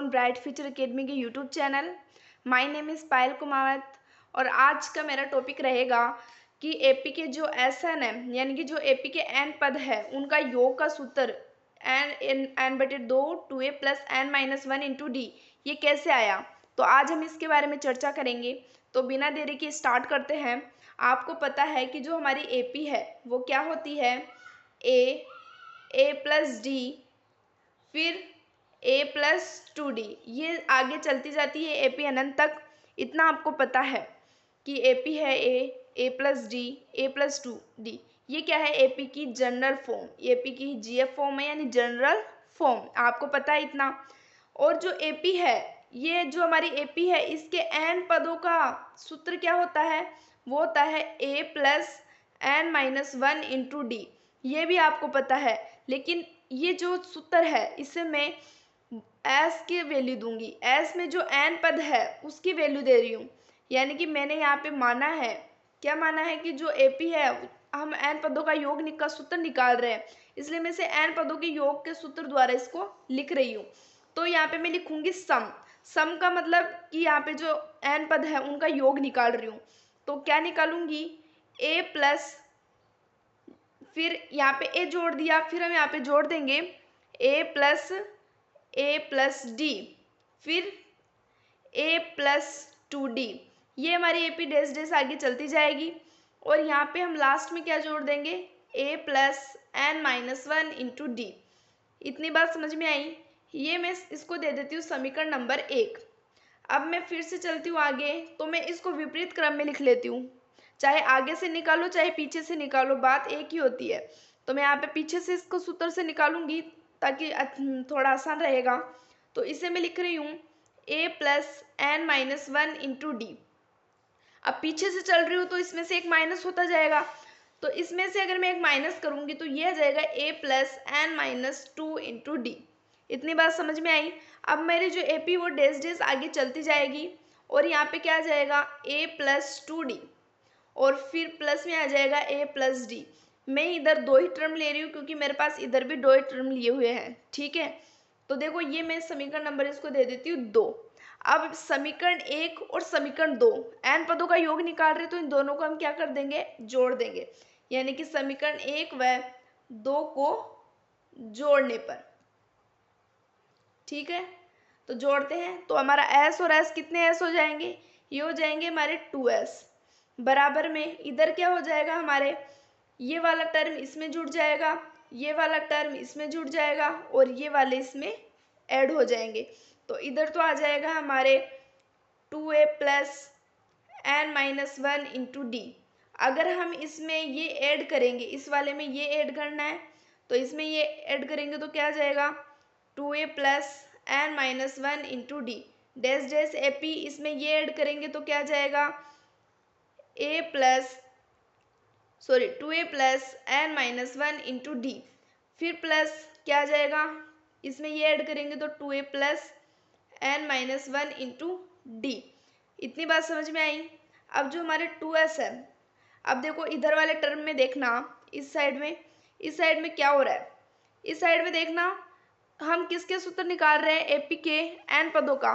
On bright future academy के YouTube channel. My name is Payal Kumawat और आज का मेरा टॉपिक रहेगा कि एपी के जो एन है यानी कि जो एपी के एन पद है उनका योग का सूत्र एन बटे 2 2a plus N minus 1 into D ये कैसे आया। तो आज हम इसके बारे में चर्चा करेंगे। तो बिना देरी के स्टार्ट करते हैं। आपको पता है कि जो हमारी एपी है वो क्या होती है, ए प्लस डी फिर a प्लस 2d, ये आगे चलती जाती है एपी अनंत तक। इतना आपको पता है कि एपी है A plus D A plus 2d। ये क्या है, एपी की जनरल फॉर्म, एपी की जीएफ फॉर्म है यानी जनरल फॉर्म, आपको पता है इतना। और जो एपी है, ये जो हमारी एपी है इसके एन पदों का सूत्र क्या होता है, वो होता है a plus N minus 1 into D. ये भी आपको पता है, लेकिन ये जो सूत्र है इससे मैं एस की वैल्यू दूंगी। एस में जो एन पद है उसकी वैल्यू दे रही हूँ, यानी कि मैंने यहाँ पे माना है, क्या माना है कि जो एपी है हम एन पदों का योग का सूत्र निकाल रहे हैं, इसलिए मैं से एन पदों के योग के सूत्र द्वारा इसको लिख रही हूँ। तो यहाँ पे मैं लिखूंगी सम का मतलब कि यहाँ पे जो एन पद है उनका योग निकाल रही हूँ। तो क्या निकालूंगी, ए प्लस, फिर यहाँ पे ए जोड़ दिया, फिर हम यहाँ पे जोड़ देंगे ए प्लस डी, फिर ए प्लस 2d। ये हमारी एपी डैश डैश आगे चलती जाएगी और यहाँ पे हम लास्ट में क्या जोड़ देंगे, A plus N minus 1 into D. इतनी बात समझ में आई। ये मैं इसको दे देती हूँ समीकरण नंबर 1। अब मैं फिर से चलती हूँ आगे, तो मैं इसको विपरीत क्रम में लिख लेती हूँ, चाहे आगे से निकालो चाहे पीछे से निकालो, बात एक ही होती है। तो मैं यहाँ पे पीछे से इसको सूत्र से निकालूंगी ताकि थोड़ा आसान रहेगा। तो इसे मैं लिख रही हूँ a plus N minus 1 into D. अब पीछे से चल रही हूँ तो इसमें से एक माइनस होता जाएगा, तो इसमें से अगर मैं एक माइनस करूँगी तो ये आ जाएगा a plus N minus 2 into D. इतनी बात समझ में आई। अब मेरी जो एपी वो डैश डैश आगे चलती जाएगी और यहाँ पे क्या आ जाएगा, a प्लस 2d और फिर प्लस में आ जाएगा a प्लस डी। मैं इधर दो ही टर्म ले रही हूँ क्योंकि मेरे पास इधर भी दो ही टर्म लिए हुए हैं, ठीक है। तो देखो ये मैं समीकरण नंबर इसको दे देती हूँ 2। अब समीकरण 1 और समीकरण 2 एन पदों का योग निकाल रहे, तो इन दोनों को हम क्या कर देंगे, जोड़ देंगे, यानी कि समीकरण 1 व 2 को जोड़ने पर, ठीक है। तो जोड़ते हैं तो हमारा एस और एस कितने एस हो जाएंगे, ये हो जाएंगे हमारे 2s। बराबर में इधर क्या हो जाएगा, हमारे ये वाला टर्म इसमें जुड़ जाएगा, ये वाला टर्म इसमें जुड़ जाएगा और ये वाले इसमें ऐड हो जाएंगे। तो इधर तो आ जाएगा हमारे 2a plus N minus 1 into D. अगर हम इसमें ये ऐड करेंगे, इस वाले में ये ऐड करना है, तो इसमें ये ऐड करेंगे तो क्या आ जाएगा 2a plus N minus 1 into D dash dash AP. इसमें ये ऐड करेंगे तो क्या आ जाएगा two A plus N minus 1 into D. फिर प्लस क्या आ जाएगा, इसमें ये ऐड करेंगे तो 2a plus N minus 1 into D. इतनी बात समझ में आई। अब जो हमारे 2s है, अब देखो इधर वाले टर्म में देखना, इस साइड में क्या हो रहा है, इस साइड में देखना हम किसके सूत्र निकाल रहे हैं, एपी के एन पदों का।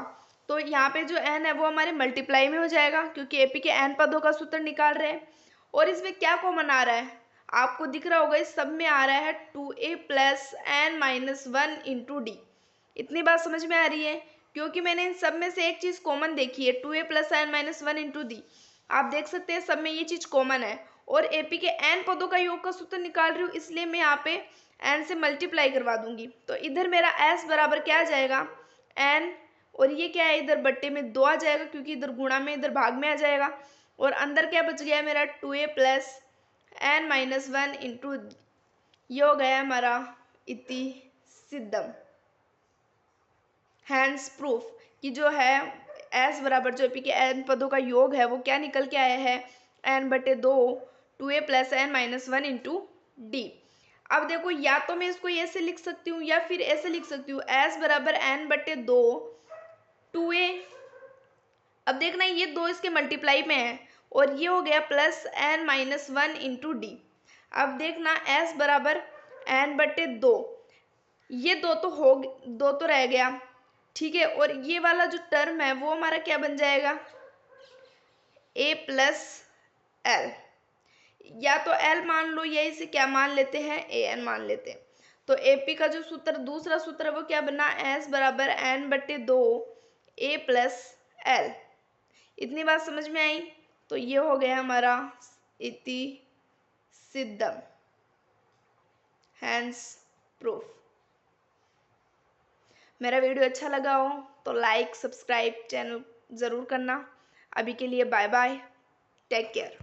तो यहाँ पे जो एन है वो हमारे मल्टीप्लाई में हो जाएगा क्योंकि एपी के एन पदों का सूत्र निकाल रहे हैं। और इसमें क्या कॉमन आ रहा है, आपको दिख रहा होगा, इस सब में आ रहा है 2a plus N minus 1 into D. इतनी बात समझ में आ रही है, क्योंकि मैंने इन सब में से एक चीज़ कॉमन देखी है, 2a plus N minus 1 into D. आप देख सकते हैं सब में ये चीज़ कॉमन है और एपी के एन पदों का योग का सूत्र निकाल रही हूँ, इसलिए मैं यहाँ पे एन से मल्टीप्लाई करवा दूंगी। तो इधर मेरा एस बराबर क्या आ जाएगा, एन, और ये क्या है इधर बट्टे में 2 आ जाएगा क्योंकि इधर गुणा में इधर भाग में आ जाएगा। और अंदर क्या बच गया मेरा 2a plus N minus 1 into, ये हो गया हमारा इति सिद्धम, हैंड्स प्रूफ कि जो है एस बराबर जो एपी के एन पदों का योग है वो क्या निकल के आया है, एन बटे 2 2a plus N minus 1 into D. अब देखो या तो मैं इसको ऐसे लिख सकती हूँ या फिर ऐसे लिख सकती हूँ, एस बराबर एन बटे 2 2a। अब देखना ये 2 इसके मल्टीप्लाई में है और ये हो गया plus N minus 1 into D. अब देखना एस बराबर एन बटे 2, ये 2 तो रह गया, ठीक है। और ये वाला जो टर्म है वो हमारा क्या बन जाएगा, a प्लस एल, या तो l मान लो या इसे क्या मान लेते हैं, an मान लेते हैं। तो AP का जो सूत्र, दूसरा सूत्र वो क्या बना, S बराबर n/2 a प्लस एल। इतनी बात समझ में आई। तो ये हो गया हमारा इति सिद्धम, हैंस प्रूफ। मेरा वीडियो अच्छा लगा हो तो लाइक सब्सक्राइब चैनल ज़रूर करना। अभी के लिए बाय बाय, टेक केयर।